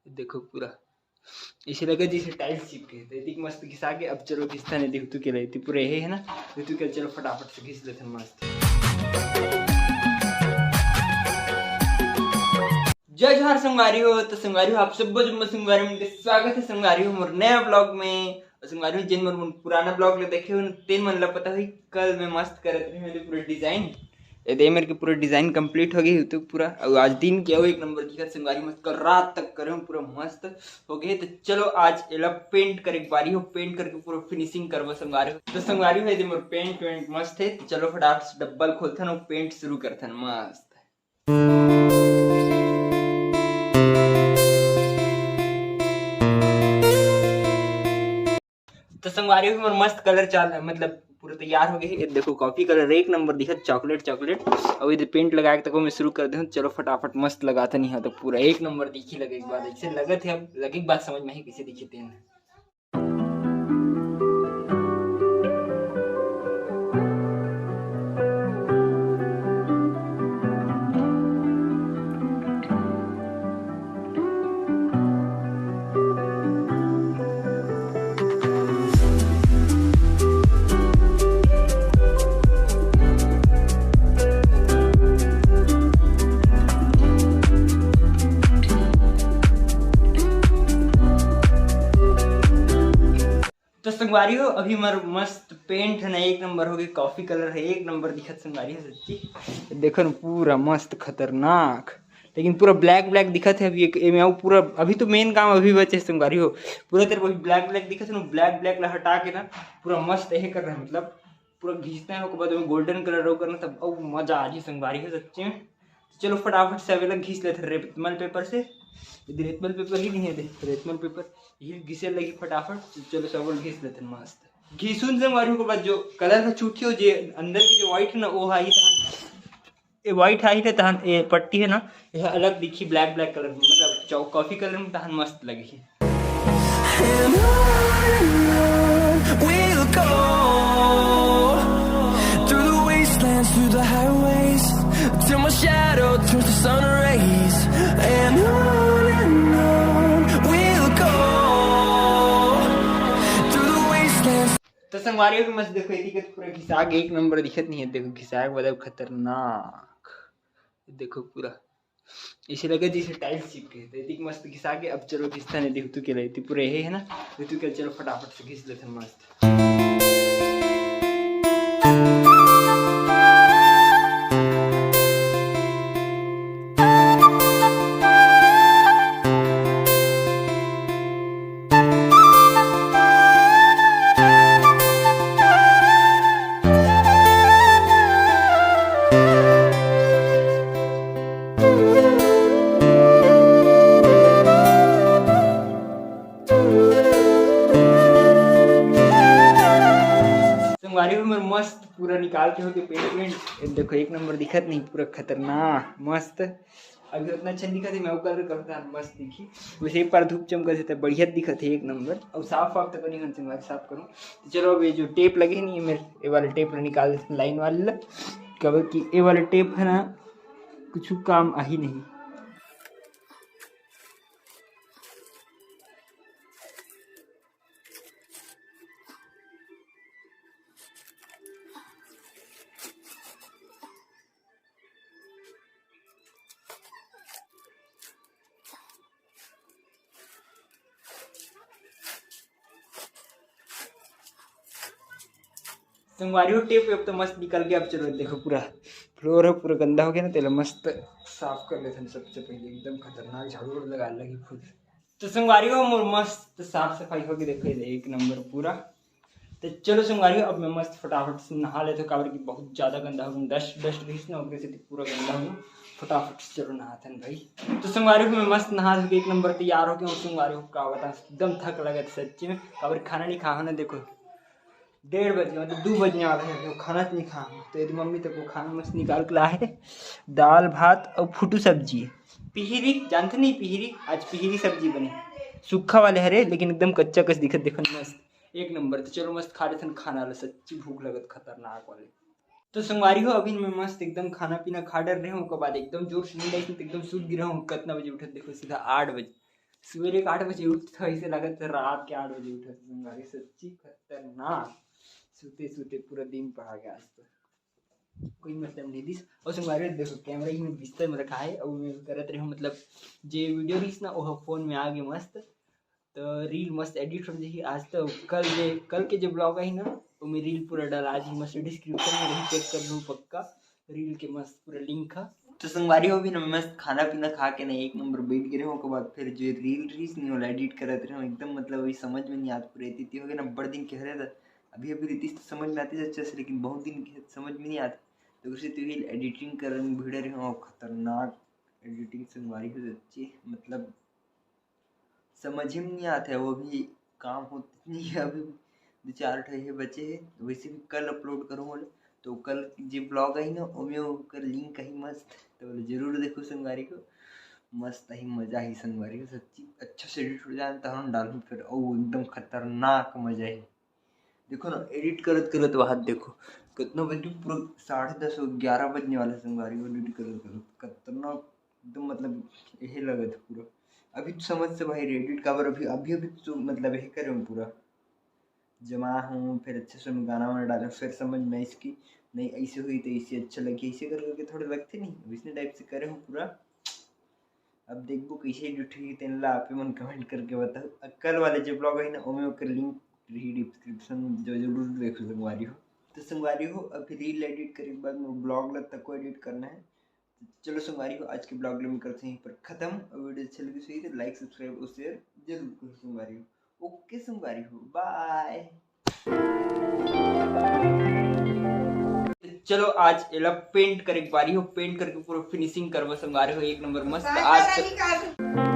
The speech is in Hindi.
देखो पूरा ऐसे लगा जैसे टाइल्स चिपके थे इतनी मस्त घिसा के। अब चलो घिसता नहीं देखो के रहती पूरे है ना ऋतु के। चलो फटाफट से घिस लेते हैं मस्त। जय जोहार संगवारी हो। तो संगवारी हो आप सब संगवारी में स्वागत है संगवारी हो मोर नया ब्लॉग में। संगवारी हो जिन मन पुराना ब्लॉग ले देखे हो तेन मन ला पता हुई कल मैं मस्त करत रही मेरे पूरे डिजाइन ये मेरे के पूरा डिजाइन कंप्लीट हो गई तो पूरा। और आज दिन के एक नंबर की संगवारी मस्त कर रात तक करे पूरा मस्त हो गए। तो चलो आज एला पेंट करे बारी हो पेंट करके पूरा फिनिशिंग करबो संगवारी हो। तो संगवारी हो मोर पेंट वेंट मस्त है। तो चलो फटाफट से डब्बल खोलथन और पेंट शुरू करथन मस्त। तो संगवारी में मस्त कलर चाल मतलब पूरा तैयार हो गए। ये देखो कॉफी कलर एक नंबर दिखा चॉकलेट चॉकलेट। और इधर पेंट लगा के तक मैं शुरू कर दूँ। चलो फटाफट मस्त लगाता नहीं है तो पूरा एक नंबर दिखी लगे एक बात ऐसे लगे थे। अब लगे बात समझ में ही कैसे दिखे थे। तो संगवारी हो अभी मर मस्त पेंट है ना एक नंबर हो गई। कॉफी कलर है एक नंबर दिखत संगवारी हो सच्ची। देखो ना पूरा मस्त खतरनाक लेकिन पूरा ब्लैक ब्लैक दिखत है। अभी एक पूरा अभी तो मेन काम अभी बचे संगवारी हो। पूरा तेरे वही ब्लैक ब्लैक दिखत है ना ब्लैक ब्लैक ला हटा के ना पूरा मस्त यही कर रहे हैं मतलब पूरा घींचते हैं। उसके बाद में गोल्डन कलर हो करना तब और मजा आ जाए संगवारी हो सच्ची में। तो चलो फटाफट से अवेला घींच लेते रेतमल पेपर से। रेतमल पेपर ही नहीं है रेतमल पेपर ये घिसे लगी फटाफट। चलो सब घिस लेते हैं मस्त। घिसून संगवारी के बाद जो कलर का छूटी हो जे अंदर की जो व्हाइट है ना वो आई ये व्हाइट आई है तहन ये पट्टी है ना यह अलग दिखी ब्लैक ब्लैक कलर में मतलब कॉफी कलर में तहन मस्त लगी। Through the highways till my shadow turns to sun rays and on we'll go through the wastelands। तो संगवारी भी मस्त देखो इतनी पूरा घिसाग एक नंबर दिखत नहीं है। देखो घिसाग मतलब खतरनाक देखो पूरा ऐसे लगे जैसे टाइल्स चिपके थे इतनी मस्त घिसा के। अब चलो घिसता नहीं ऋतु के लिए पूरे है ना ऋतु के। चलो फटाफट से घिस लेते हैं मस्त। संगवारी में मस्त पूरा निकाल के हो गए पेंट वेंट। देखो एक नंबर दिखत नहीं पूरा खतरनाक मस्त। अभी उतना अच्छा दिखत है मैं वो कलर करता मस्त दिखी वैसे एक बार धूप चमक से बढ़िया दिखत है एक नंबर। और साफ वाफ तक नहीं संगवारी साफ करूँ। तो चलो अब ये जो टेप लगे नहीं है मेरे ये वाले टेप निकाल देते लाइन वाले कवर की। ये वाले टेप है ना कुछ काम आ ही नहीं। संगवारी हो टेप वेप तो मस्त निकल गया। अब चलो देखो पूरा फ्लोर है पूरा गंदा हो गया ना तेला मस्त साफ कर लेते हैं सबसे पहले एकदम खतरनाक झाड़ू लगा लगी खुद। तो संगवारी हो मस्त साफ सफाई होगी देखो एक नंबर पूरा। तो चलो संगवारी हो अब मैं मस्त फटाफट से नहा लेते काबर की बहुत ज़्यादा गंदा हो गया डस्ट डस्ट भी ना हो गया पूरा गंदा हो गया। फटाफट से चलो नहाते हैं भाई। तो संगवारी हो मैं मस्त नहा के एक नंबर तैयार हो गया। संगवारी हो का बता एकदम थक लगा था सच्ची में काबर खाना नहीं खा ना देखो 1:30 बजे मतलब 2 बजने वाला है खाना नहीं खा। तो यदि मम्मी तक वो खाना मस्त निकाल के लाए दाल भात और फुटू सब्जी पिहरी जानते नहीं पिहरी आज पिहरी सब्जी बनी सूखा वाले हरे लेकिन एकदम कच्चा कच दिखत देखो मस्त एक नंबर। तो चलो मस्त खा रहे थे खाना वाला सच्ची भूख लगत खतरनाक वाले। तो संगवारी हो अभी मैं मस्त एकदम खाना पीना खा डर रहे हूँ। उसके बाद एकदम जोर से नींद आई एकदम सूत गिरा हूँ। कितना बजे उठे देखो सीधा 8 बजे सवेरे 8 बजे उठता ऐसे लगा था रात के 8 बजे उठा संगवारी। सच्ची खतरनाक। सोते सोते पूरा दिन पड़ा गया आज तो कोई मतलब नहीं दिस। और संगवारी देखो कैमरा ही में बिस्तर में रखा है और मैं करत रही हूँ मतलब जे वीडियो रीस ना वो फोन में आ गए मस्त। तो रील मस्त एडिट हो जाएगी आज। तो कल के जो ब्लॉग है ना वो मैं रील पूरा डाला आज मस्त डिस्क्रिप्शन में रही चेक कर लूँ पक्का रील के मस्त पूरा लिंक है। तो संगवारी हो भी ना मस्त खाना पीना खा के ना एक नंबर बैठ गिरे हो के बाद फिर जो रील्स नहीं वाला एडिट करते रहे एकदम मतलब वही समझ में नहीं आती पूरी इतनी हो गया ना बड़ दिन के हरे अभी रीतिश तो समझ में आती है अच्छे से लेकिन बहुत दिन के समझ में नहीं आती। तो उसे तो एडिटिंग कर भिड़े रहे हो खतरनाक एडिटिंग संगवारी हो सच्ची मतलब समझ ही नहीं आता है। वो भी काम होती नहीं है अभी 2-4 ठे बचे है वैसे भी कल अपलोड करूँगा तो कल जो ब्लॉग आई ना उसमें ओकर लिंक ही मस्त तो बोले जरूर देखो संगवारी को मस्त ही मजा ही संगवारी को सच्ची अच्छा से एडिट हो जाए तो हम डालूँ फिर ओ एकदम खतरनाक मजा है। देखो ना एडिट करत करत बात देखो कितना बजे पूरा 10:30 11 बजने वाला संगवारी को एडिट करत करत खतरनाक एकदम मतलब यही लगा था पूरा। अभी तो समझ से भाई एडिट का अभी अभी अभी तो मतलब यही करे हूँ पूरा जमा हूँ फिर अच्छे से गाना वाना डाला फिर समझ में इसकी नहीं ऐसे हुई तो ऐसे अच्छा लगी ऐसे कर करके थोड़े लगते नहीं इस टाइप से करे हूँ पूरा। अब देखो कैसे एडिट हुई तेन ला आप मन कमेंट करके बताओ। कल वाले जो ब्लॉग है ना वो में लिंक रही डिस्क्रिप्शन जो जरूर देखो संगवारी हो। तो संगवारी हो अभी रील एडिट करने के बाद ब्लॉग लग तक को एडिट करना है। चलो संगवारी हो आज के ब्लॉग में करते हैं पर खत्म। वीडियो अच्छी लगी सही तो लाइक सब्सक्राइब और शेयर जरूर करो संगवारी हो। ओके संगवारी हो बाय। चलो आज एला पेंट करे बारी हो पेंट करके पूरा फिनिशिंग करवा संगवारी हो एक नंबर मस्त आज